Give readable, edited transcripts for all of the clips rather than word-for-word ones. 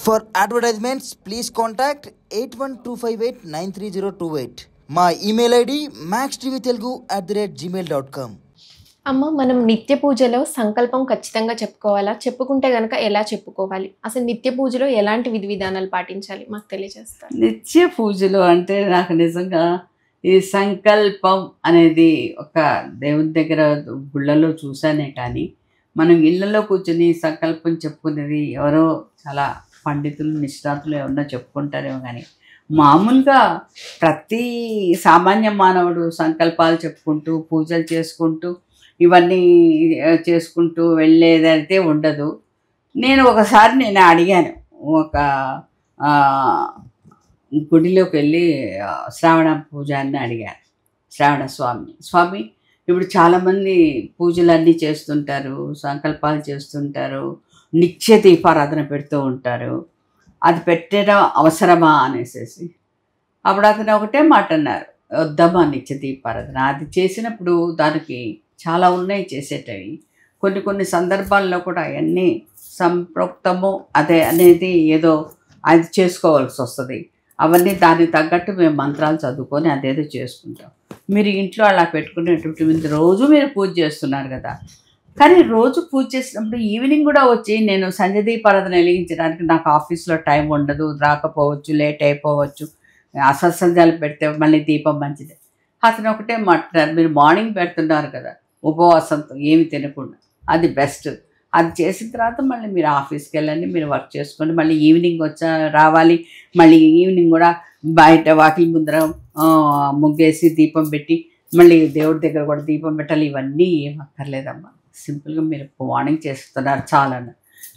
For advertisements, please contact 8125893028. మా email ID maxtvtelugu@gmail.com. అమ్మ, మనం నిత్య పూజలో సంకల్పం ఖచ్చితంగా చెప్పుకోవాలా? చెప్పుకుంటే గనక ఎలా చెప్పుకోవాలి? అసలు నిత్య పూజలో ఎలాంటి విధి విధానాలు పాటించాలి మాకు తెలియజేస్తారు? నిత్య పూజలు అంటే నాకు నిజంగా ఈ సంకల్పం అనేది ఒక దేవుని దగ్గర గుళ్ళలో చూసానే కానీ మనం ఇళ్ళలో కూర్చొని సంకల్పం చెప్పుకునేది ఎవరో చాలా పండితులు నిష్ణాతులు ఏమన్నా చెప్పుకుంటారేమో కానీ మామూలుగా ప్రతి సామాన్య మానవుడు సంకల్పాలు చెప్పుకుంటూ పూజలు చేసుకుంటూ ఇవన్నీ చేసుకుంటూ వెళ్ళేదైతే ఉండదు. నేను అడిగాను ఒక గుడిలోకి వెళ్ళి శ్రావణ పూజ అని అడిగాను. శ్రావణ స్వామి ఇప్పుడు చాలామంది పూజలన్నీ చేస్తుంటారు, సంకల్పాలు చేస్తుంటారు, నిత్య దీపారాధన పెడుతూ ఉంటారు, అది పెట్టడం అవసరమా అనేసి. అప్పుడు అతను ఒకటే మాట అన్నారు, వద్దమ్మా నిత్య దీపారాధన. అది చేసినప్పుడు దానికి చాలా ఉన్నాయి చేసేటవి. కొన్ని సందర్భాల్లో కూడా అవన్నీ సంప్రోక్తము అదే అనేది ఏదో అది చేసుకోవాల్సి వస్తుంది. అవన్నీ దానికి తగ్గట్టు మేము మంత్రాలు చదువుకొని అదేదో చేసుకుంటాం. మీరు ఇంట్లో అలా పెట్టుకునేటువంటి రోజు మీరు పూజ చేస్తున్నారు కదా, కానీ రోజు పూజ చేసినప్పుడు ఈవినింగ్ కూడా వచ్చి నేను సంధ్య దీపారాధన వెలిగించడానికి నాకు ఆఫీస్లో టైం ఉండదు, రాకపోవచ్చు, లేట్ అయిపోవచ్చు, అసత్సంధ్యాలు పెడితే మళ్ళీ దీపం మంచిది. అతను ఒకటే మాట్లాడారు, మీరు మార్నింగ్ పెడుతున్నారు కదా ఉపవాసంతో ఏమి తినకుండా, అది బెస్ట్. అది చేసిన తర్వాత మళ్ళీ మీరు ఆఫీస్కి వెళ్ళండి, మీరు వర్క్ చేసుకోండి, మళ్ళీ ఈవినింగ్ రావాలి, మళ్ళీ ఈవినింగ్ కూడా బయట వాకిలి ముందర ముగ్గేసి దీపం పెట్టి మళ్ళీ దేవుడి దగ్గర కూడా దీపం పెట్టాలి. ఇవన్నీ ఏం అక్కర్లేదమ్మా, సింపుల్గా మీరు మార్నింగ్ చేస్తున్నారు చాలని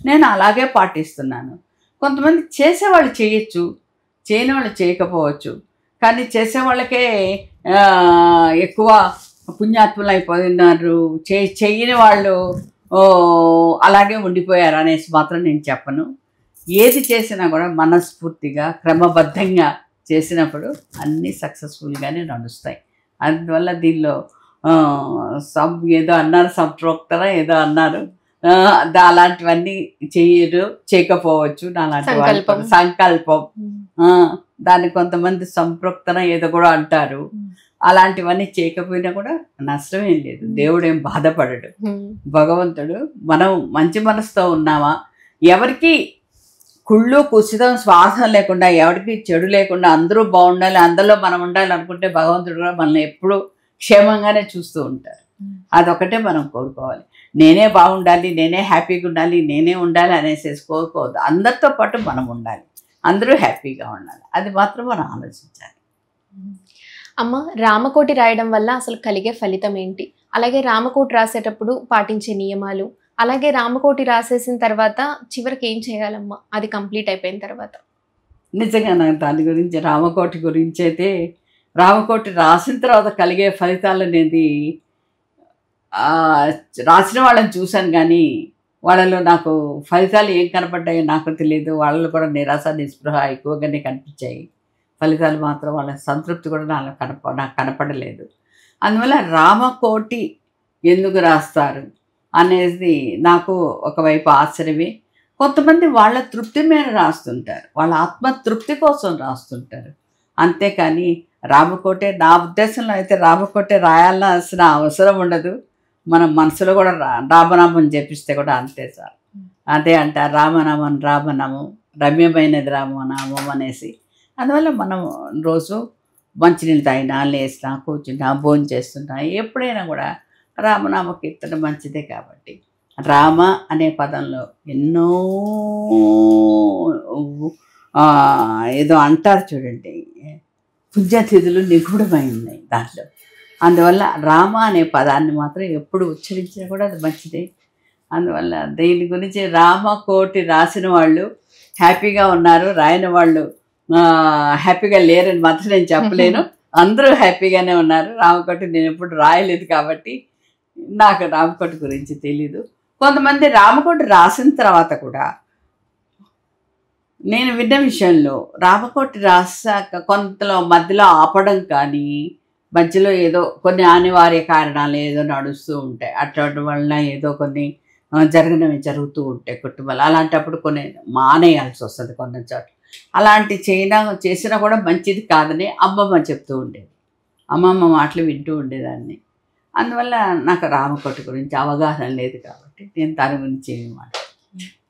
నేను అలాగే పాటిస్తున్నాను. కొంతమంది చేసేవాళ్ళు చేయొచ్చు, చేయని వాళ్ళు చేయకపోవచ్చు, కానీ చేసేవాళ్ళకే ఎక్కువ పుణ్యాత్ములు అయిపోతున్నారు, చేయని వాళ్ళు అలాగే ఉండిపోయారు అనేసి మాత్రం నేను చెప్పను. ఏది చేసినా కూడా మనస్ఫూర్తిగా క్రమబద్ధంగా చేసినప్పుడు అన్నీ సక్సెస్ఫుల్గానే నడుస్తాయి. అందువల్ల దీనిలో ఏదో అన్నారు, సంప్రోక్తన ఏదో అన్నారు, అలాంటివన్నీ చేయకపోవచ్చు. సంకల్పం దాన్ని కొంతమంది సంప్రోక్తన ఏదో కూడా అంటారు. అలాంటివన్నీ చేయకపోయినా కూడా నష్టమేం లేదు, దేవుడేం బాధపడడు. భగవంతుడు మనం మంచి మనసుతో ఉన్నామా, ఎవరికి కుళ్ళు కుసితం స్వార్థం లేకుండా, ఎవరికి చెడు లేకుండా అందరూ బాగుండాలి, అందులో మనం ఉండాలి అనుకుంటే భగవంతుడు కూడా మనల్ని ఎప్పుడూ క్షేమంగానే చూస్తూ ఉంటారు. అదొకటే మనం కోరుకోవాలి. నేనే బాగుండాలి, నేనే హ్యాపీగా ఉండాలి, నేనే ఉండాలి అనేసి కోరుకోవద్దు. అందరితో పాటు మనం ఉండాలి, అందరూ హ్యాపీగా ఉండాలి, అది మాత్రం మనం ఆలోచించాలి. అమ్మ, రామకోటి రాయడం వల్ల అసలు కలిగే ఫలితం ఏంటి? అలాగే రామకోటి రాసేటప్పుడు పాటించే నియమాలు, అలాగే రామకోటి రాసేసిన తర్వాత చివరికి ఏం చేయాలమ్మా అది కంప్లీట్ అయిపోయిన తర్వాత? నిజంగా నాకు దాని గురించి రామకోటి గురించి అయితే, రామకోటి రాసిన తర్వాత కలిగే ఫలితాలు అనేది రాసిన వాళ్ళని చూశాను, కానీ వాళ్ళలో నాకు ఫలితాలు ఏం కనపడ్డాయో నాకు తెలియదు. వాళ్ళలో కూడా నిరాశ నిస్పృహ ఎక్కువగానే కనిపించాయి. ఫలితాలు మాత్రం వాళ్ళ సంతృప్తి కూడా నాకు కనపడలేదు. అందువల్ల రామకోటి ఎందుకు రాస్తారు అనేది నాకు ఒకవైపు ఆశ్చర్యమే. కొంతమంది వాళ్ళ తృప్తి మీద రాస్తుంటారు, వాళ్ళ ఆత్మతృప్తి కోసం రాస్తుంటారు. అంతేకాని రామకోటే, నా ఉద్దేశంలో అయితే రామకోటే రాయాల్సిన అవసరం ఉండదు. మనం మనసులో కూడా రామనామం జపిస్తే కూడా అంతే సార్. అదే అంటారు, రామనామం రమ్యమైనది రామనామం అనేసి. అందువల్ల మనం రోజు మంచినీళ్ళు తాగినా, లేసినా, కూర్చున్నా, భోజనం చేస్తున్నా, ఎప్పుడైనా కూడా రామనామ కీర్తన మంచిదే. కాబట్టి రామ అనే పదంలో ఎన్నో ఏదో అంటారు చూడండి, పుణ్యతిథులు నిగూఢమై ఉన్నాయి దాంట్లో. అందువల్ల రామ అనే పదాన్ని మాత్రం ఎప్పుడు ఉచ్చరించినా కూడా అది మంచిదే. అందువల్ల దీని గురించి రామకోటి రాసిన వాళ్ళు హ్యాపీగా ఉన్నారు, రాయని వాళ్ళు హ్యాపీగా లేరని మాత్రం నేను చెప్పలేను. అందరూ హ్యాపీగానే ఉన్నారు. రామకోటి నేను ఎప్పుడు రాయలేదు కాబట్టి నాకు రామకోటి గురించి తెలీదు. కొంతమంది రామకోటి రాసిన తర్వాత కూడా నేను విన్న విషయంలో రామకోటి రాసాక కొంతలో మధ్యలో ఆపడం కానీ, మధ్యలో ఏదో కొన్ని అనివార్య కారణాలు ఏదో నడుస్తూ ఉంటాయి, అటువంటి వలన ఏదో కొన్ని జరగనివి జరుగుతూ ఉంటాయి కుటుంబాలు. అలాంటప్పుడు కొన్ని మానేయాల్సి వస్తుంది కొన్ని చోట్ల. అలాంటి చేసినా కూడా మంచిది కాదని అమ్మమ్మ చెప్తూ ఉండేది. అమ్మమ్మ మాటలు వింటూ ఉండేదాన్ని. అందువల్ల నాకు రామకోటి గురించి అవగాహన లేదు కాబట్టి నేను దాని గురించి ఏమి మాట్లాడను.